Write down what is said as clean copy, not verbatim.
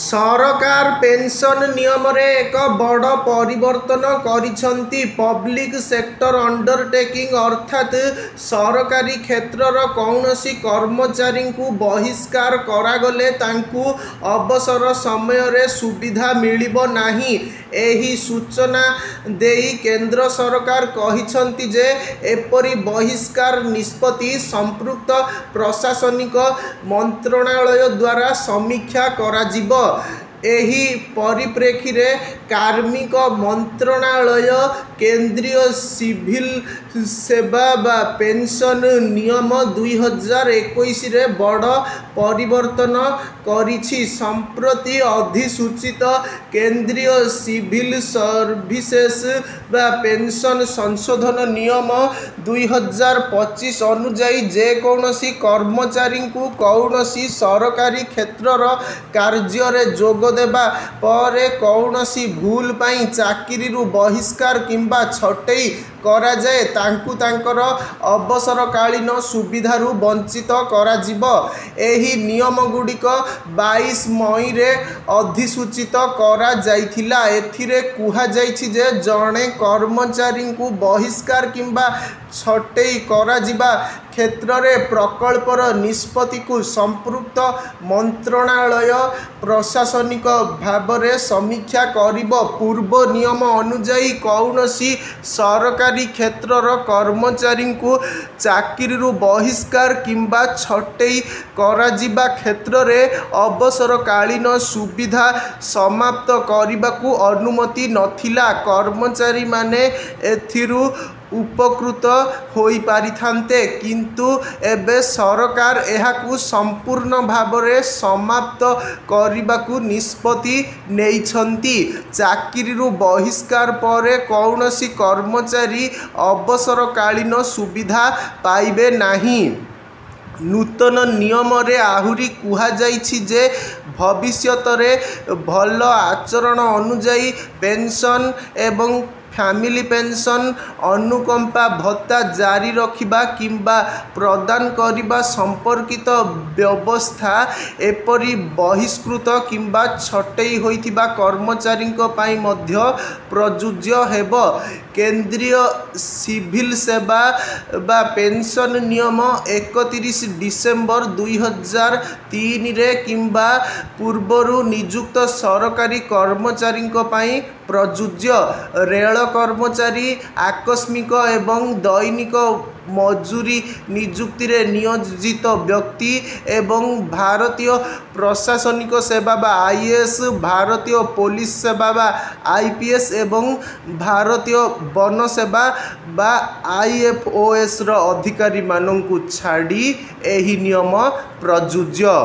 सरकार पेंशन नियम रे एक बड़ परिवर्तन करिसंती। पब्लिक सेक्टर अंडरटेकिंग अर्थात सरकारी क्षेत्रर कौनसी कर्मचारी को बहिष्कार करागले तांकु अवसर समय रे सुविधा मिलिबो नाही। एही सूचना देई केंद्र सरकार कहिसंती जे एपरि बहिष्कार निष्पत्ति संपृक्त प्रशासनिक मंत्रणालय द्वारा समीक्षा कराजिबो। एही परिप्रेक्षी रे कार्मिक मंत्रणालय केंद्रीय सिविल सेवा बा पेंशन नियम 2021 रे बड़ परिवर्तन करिछि। संप्रति अधिसूचित केंद्रीय सिविल सर्विसेस बा पेंशन संशोधन नियम 2025 अनुजाई जे कौनसी कर्मचारी को कौनसी सरकारी क्षेत्रर कार्य रे जोग देबा परे कौनसी भूल पाई चाकरी रु बहिष्कार किंबा छटई करा जाए तांकु तांकर अवसरकालीन सुविधारु वंचित करा जिवो। एही नियम गुड़िक 22 मई रे अधिसूचित करा जाइथिला। एथिरे कुहा जाइछि जे जणे कर्मचारी को बहिष्कार किंबा छटई करा जिबा क्षेत्र रे प्रकल्पर निष्पत्ति को संपृक्त मंत्रणालय प्रशासनिक भावरे समीक्षा करिबो। पूर्व नियम अनुजाई कौनसी सरकारी क्षेत्रर कर्मचारी को चाकरी रु बहिष्कार किंबा छटई करा जिबा क्षेत्र रे अवसरकालीन सुविधा समाप्त करने अनुमति नथिला। कर्मचारी माने एथिरु उपकृत होई पारिथान्ते, किंतु एबे सरकार एहाकु संपूर्ण भावरे समाप्त करने निष्पत्ति नेइछंती। चाकरी रु बहिष्कार परे कौनसी कर्मचारी अवसरकालीन सुविधा पाइबे नाही। नूतन नियम रे आहुरी कुहा जाइछि जे भविष्यत रे भल आचरण अनुजाई पेंशन एवं फैमिली पेंशन अनुकंपा भत्ता जारी रखिबा किंबा प्रदान करिबा संपर्कित व्यवस्था एपरि बहिष्कृत किंबा छटई होइथिबा कर्मचारी पई मध्य प्रযোज्य हेबो। केंद्रीय सिविल सेवा बा पेंशन नियम 31 डिसेम्बर 2003 रे किंबा पूर्वरु नियुक्त सरकारी कर्मचारी पई प्रযোज्य। रेल कर्मचारी आकस्मिक एवं दैनिक मजूरी नियुक्ति रे नियोजित व्यक्ति एवं भारतीय प्रशासनिक सेवा बा आईएएस, भारतीय पुलिस सेवा बा आईपीएस एवं भारतीय वन सेवा बा आईएफओएस रो अधिकारी माननकु छाड़ी एही नियम प्रযোज्य।